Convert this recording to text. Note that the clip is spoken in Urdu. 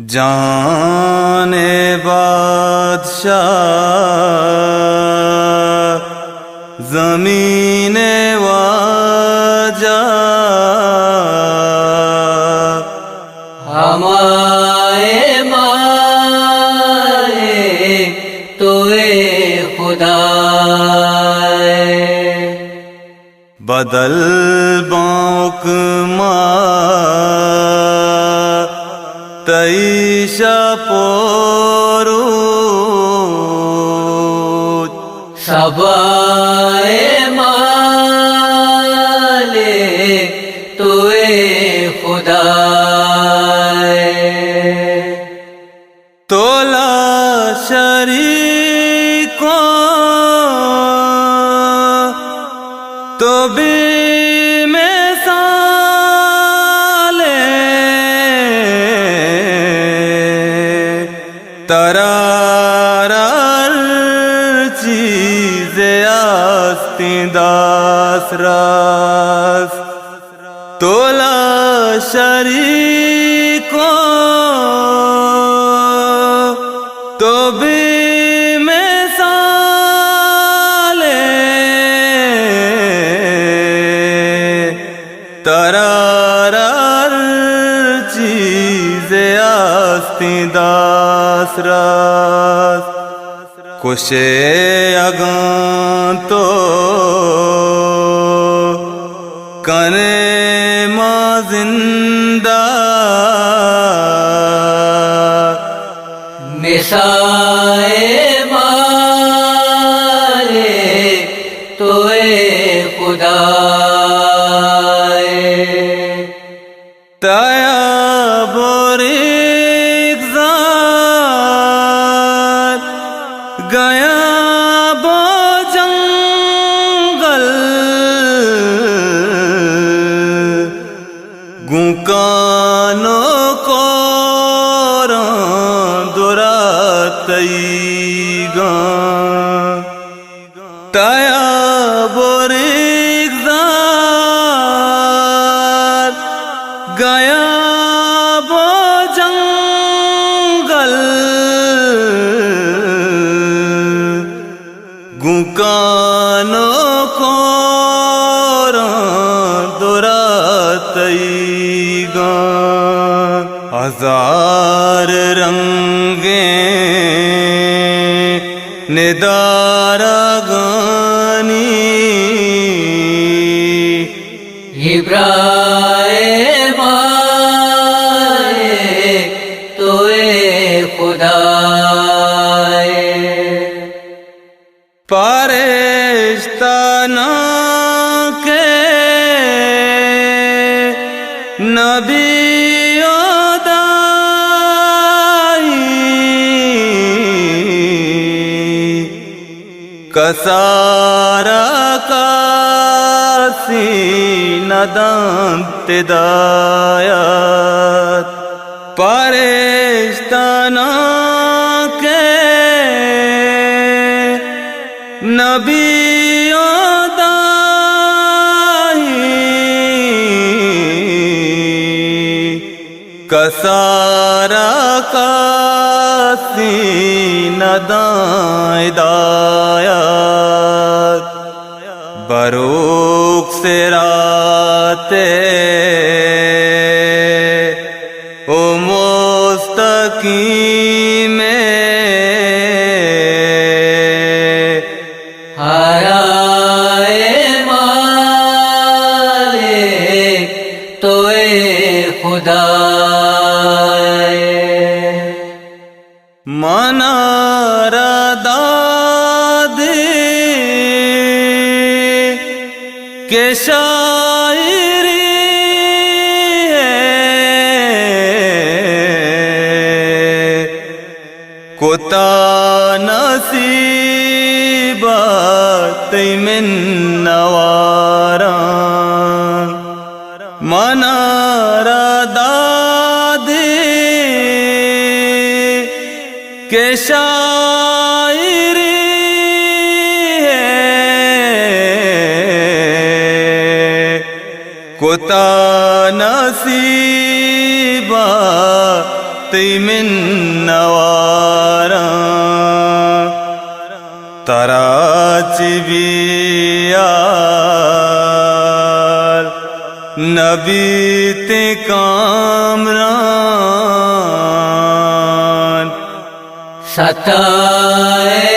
جان بادشاہ زمین واجا ہمارے مالک توے خدا بدل بانک تیشا پورو سبائے مالک توے خدا تولا شریکوں تو بھی داس راس تولا شریکوں تو بھی ترار چیز آستی داس راس کشے اگاں تو کنے ماں زندہ مسائے مالک توے خدا تایا بوریک زار گیا بو جنگل گنکانو کوران دراتی گان تایا بوریک زار گیا بو جنگل گنکانو کوران دراتی گان ہزار رنگیں ندارا گانی ابراہیم مالک توے خدا پارشتانہ کے نبی کسارا کاسی ندانت دایات پارشتانہ کے نبی کسارا کاسی ندائیں دایات بروک سے راتے او مستقیم ہرائے مالک توے خدا منارا دادی کے شاعری کوتا نصیبات من نواران منارا دادی کے شاعری کوتا نصیبہ تی من نوارا تراچ بیار نبی تے کامران ستائے